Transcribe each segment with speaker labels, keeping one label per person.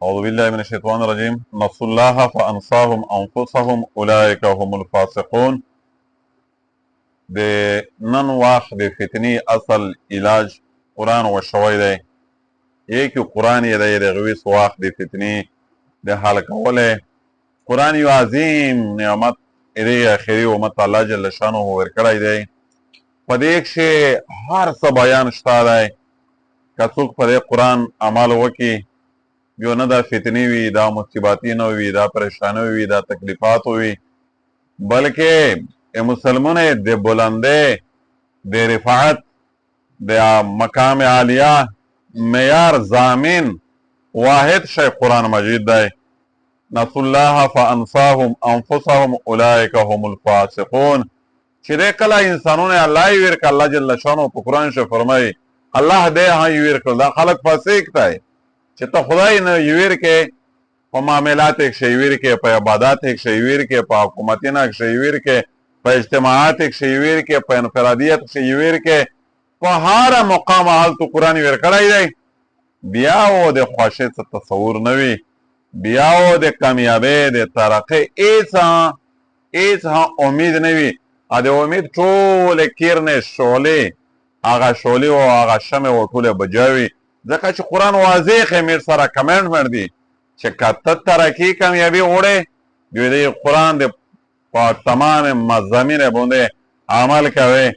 Speaker 1: أعوذ بالله من الشيطان الرجيم. نسوا الله فأنساهم أنفسهم أولئك هم الفاسقون. د نن وخت د فتنې اصل علاج قرآن وشوی دی. یکی قرآن یې دی د هغوی څه وخت د فتنې د حل کولی. قرآن یو عظیم نعمت دې اخري امت الله جل شانه ورکړی دی. په دې کښې هر څه بیان شته دی. که څوک په دې قرآن عمل وکړي بیا نه دا فتنې وي، دا مصیبتې نه وي، دا پریشانۍ وي، دا تکلیفات وي، بلکې مسلمان د بلندۍ د رفعت د مقام عالیه معیار ضامن واحد شی قرآن مجید دی. نسوا الله فانساهم انفسهم اولئک هم الفاسقون. چې دی کله انسانونه الله یې ویر کړه، الله جل شانه په قرآن کې فرمایي الله دې یې ویر کړل، دا خلک فاسق دی. چې ته خدای نه یې ویر کې په معاملات کې شی ویر کې، په عبادات کې شی ویر کې، په حکومتونه کې شی ویر کې، په اجتماعات کې شی ویر کې، په انفرادیت کې شی ویر کې، په هر مقام حالت قرآن ویر کړی دی. بیا و د خوښۍ څه تصور نه وي، بیا و د کامیابۍ د ترقۍ هیڅ امید نه وي. د امید ټولې کیرنې شعلې، هغه شعلې او هغه شمع و ټولې بجاوي، ځکه چې قرآن واضح خمیر سره کمنټمنټ دی چې که ته ترقي کامیابي غواړې بیا د قرآن د په تمام مضامینو باندې عمل کوئ.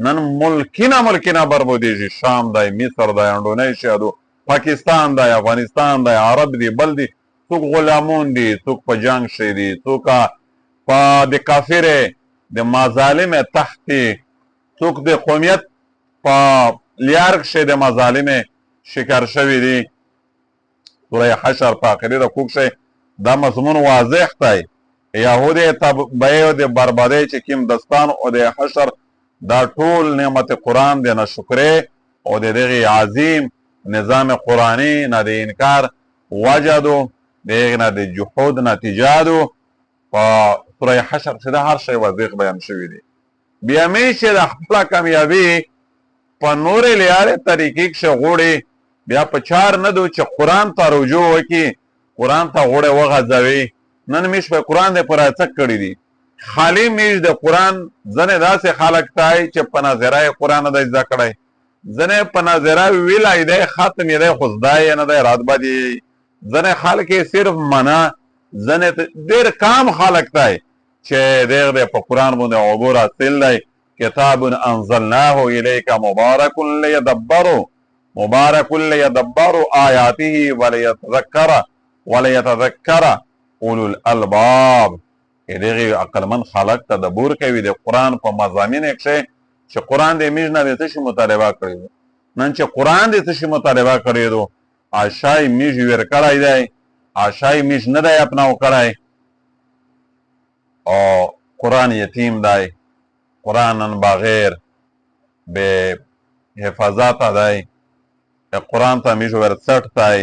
Speaker 1: نن ملکونه بربودېږي، شام دی، مصر دی، انډونیشیا دی، پاکستان دی، افغانستان دی، عرب دی، بل دی. څوک غلامون دي، څوک په جنګ شي دي، څوک په د کافرې د مظالمې تحت دي، څوک د قومیت په لیار کښې د مظالمې شکار شوي دي. سوره حشر په آخري رکوع کښې دا مضمون واضح دی. یهود تبعې او د بربادۍ چې کوم دستان او د حشر دا ټول نعمت قرآن د ناشکرۍ او د دغې عظیم نظام قرآني نه د انکار وجه دو، د هغې نه د جحود نتیجه دو. په سوره حشر کښې دا هر شی واضح بیان شوي دي. بیا همیشه د خپله کامیابي په نورې لارې طریقې کښې غواړي، بیا په چار نه دو چې قرآن ته رجوع وکړي، قرآن ته غوړې وغځوي. نن میش په قرآن د پراڅک کړي دي. خالی میش د قرآن ځنې داسې خلک تای چې په نظره یې قرآن نه دی زده کړی، ځنې په نظره ویلی دی ختم یې دی خو زده یې نه دی، رات بعد یې ځنې خلک یې صرف منه، ځنې ډېر کم خلک تای چې دغه دی په قرآن باندې عبور حاصل دی. کتاب انزلناه الیک مبارک لیدبروا آیاته ولیتذکر اولو الالباب. دغې عقلمند خلک تدبر کوي د قرآن په مضامینو کښې چې قرآن د میژ نه د څه شي مطالبه کړی دو. نن چې قرآن د څه شي مطالبه کړی دو، اشای میژ ویر کړی دی، اشای میژ نه دی اپناو کړی، او قرآن یتیم دی. قرآن نن بغیر به حفاظت دی. قرآن ته میژ ورڅټ دی.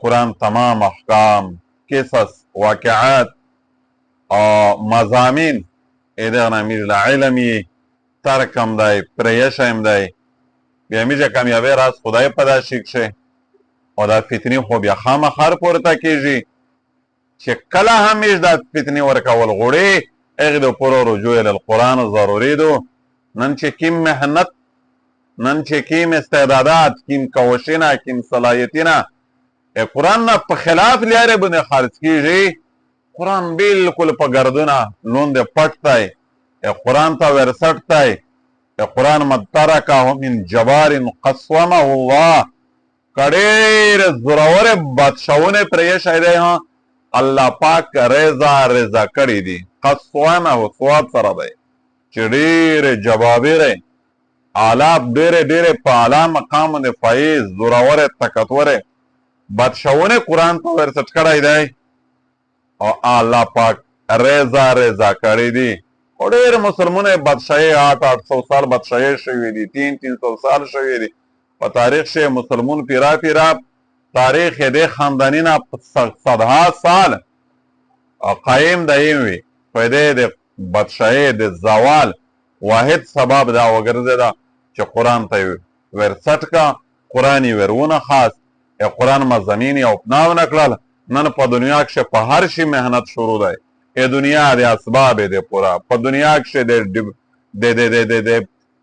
Speaker 1: قرآن تمام احکام، قصص، واقعات او مضامین دغه نه میژ له علم یې ترک هم دی، پریشه هم دی. بیا میژه کامیابۍ راز خدای په دا شي کښې. او دا فتنې خو بیا خامخا پورته کېږي چې کله هم میژ دا فتنې ورکول غواړي، هغې د پوره رجوع للقرآن ضروري دو. نن چې کوم محنت، نن چې کوم استعدادات، کوم کوشونه، کوم صلاحیتونه قرآن نه په خلاف لارې باندې خرڅ کېږي، قرآن بالکل په ګردونه لوند پټ دی. قرآن ته ورڅټ دی. قرآن من ترکه من جبار قسمه الله. که ډېرې زورورې بادشاهونې پرېښی دی، الله پاک رضا کړي دي. قسمه سواد سره دی چې ډېرې جبابرې آلات، ډېرې په اعلی مقام باندې فایز زورورې طاقتورې بادشاهونې قرآن ته ورڅټ کړی دی او الله پاک رضا کړي دي. او ډېر مسلمانې بادشاهي 800 سال بادشاهي شوي دي، 300 سال شوي دي. په تاریخ کې مسلمون پیرا تاریخ یې د خانداني نه صدها سال قایم دایم وي. په دې د بادشاهۍ د زوال واحد سبب دا وګرځېده چې قرآن ته یې ورڅټ کا، قرآن یې ورونه خاست. قرآن مضامین یې اپناو نه کړل. نن په دنیا کښې په هر شي محنت شروع دی. دنیا د اسباب د پورا، په دنیا کښې د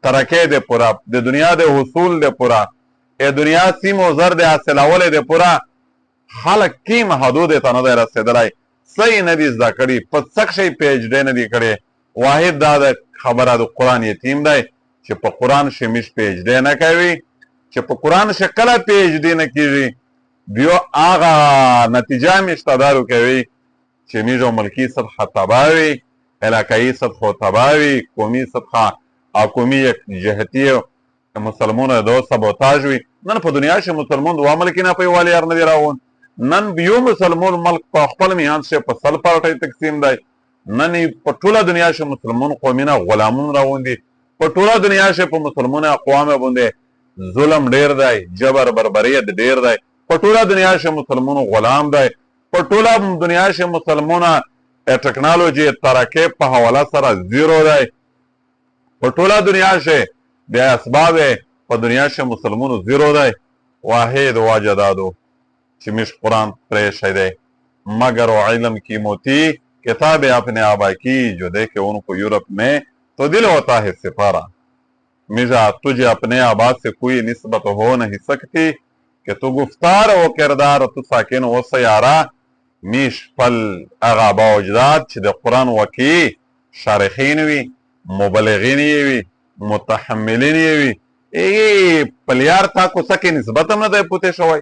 Speaker 1: ترقۍ د پورا، د دنیا د حصول د پورا، دنیا سیم و زر د حاصلولو د پورا خلک کیم حدود ته نه دی رسېدلی، څه یې نه دي زده کړي، په څه کښې PhD نه دي کړې. واحد دا د خبره د قرآن یتیم دی چې په قرآن کښې موږ PhD نه کوي، چې په قرآن کښې کله PhD نه کېږي بیا هغه نتیجه موږ ته دا ورکوي چې موږ او ملکي سطحه تباه وي، علاقایي سطحه تباه وي، قومي سطحه او قومي یکجهتي مسلمانو د سبوتاژ وي. نن په دنیا کښې مسلمان دوه ملکي نه په یووالي یار نه دي راغون. نن یو مسلمان ملک په خپل میانځ کښې په 100 پارټۍ تقسیم دی. نن په ټوله دنیا کښې مسلمان قومونه غلامون راغوندي. په ټوله دنیا کښې په مسلمانو اقوامو باندې ظلم ډېر دی، جبر بربریت ډېر دی. په ټوله دنیا کښې مسلمانو غلام دی. په ټوله دنیا کښې مسلمانو ټکنالوژي ترقۍ په حواله سره زیرو دی. په ټوله دنیا کښې د اسباب په دنیا کښې مسلمانو زیرو دی. واحد وجہ دا دو کہ مش قرآن پریشے دے مگر وہ علم کی موتی کتابیں اپنے آبا کی جو دیکھے ان کو یورپ میں تو دل ہوتا ہے سپارہ. مجھا تجھے اپنے آبا سے کوئی نسبت ہو نہیں سکتی کہ تو گفتار و کردار تو ساکن و سیارہ میش پل اغابا اجداد چھ دے قرآن وکی شارخین وی، مبلغین وی، متحملین وی. پلیار تھا کو سکے نسبت ہم نہ دے پوتے شوائے.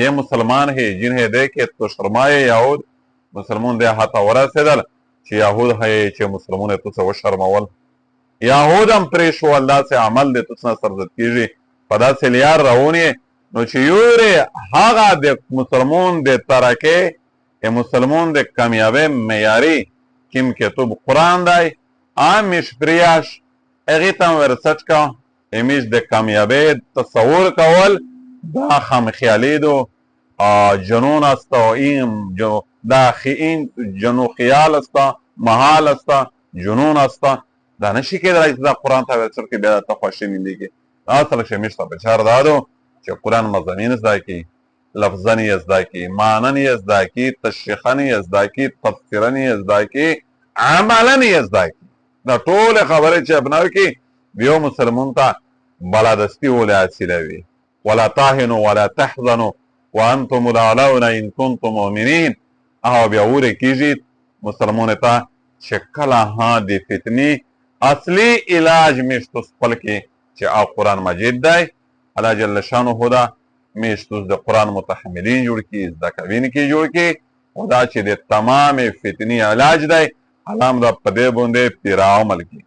Speaker 1: یہ مسلمان ہے جنہیں دیکھے تو شرمائے یہود. مسلمان دے ہاتھا ورا سے دل چھ یہود ہے چھ مسلمان تو سے وہ شرمول. یہود ہم پریشو اللہ سے عمل دے تو سنا سرزد کیجی پدا سے لیار رہونی نو چھ یوری ہاگا دے مسلمان دے ترکے اے مسلمان دے کامیابے میاری کم کے تو قرآن دائی آمیش پریاش اغیتاں ورسچ کا امیش دے کامیابے تصور کول دا خام خیالی دو جنون استا این دا خیین جنو خیال استا محال استا جنون استا دا نشی که در دا قرآن تا ورسر که بیاد تا خوشی میندی که اصل شمیش تا بچار دادو چه قرآن مضامین ازدا کی لفظانی ازدا کی معنی ازدا کی تشریخانی ازدا کی تفسیرانی ازدا کی عملانی ازدا کی دا طول خبره چه ابناوی کی بیو مسلمون تا بلادستی ولی اصیلوی ولا تاهنوا ولا تحزنوا وانتم الاعلون ان كنتم مؤمنین. اهو بیا وره کیجی مسلمون تا چکلا ها دی فتنی اصلی علاج میشتوس خپل کی چه او قرآن مجید دی. الله جل شانه دا میشتوس د قرآن متحملین جوړ کی زده کوین کی جوړ کی خدا چې د تمام فتنی علاج دی. علام دا پدې باندې پیرا عمل کی.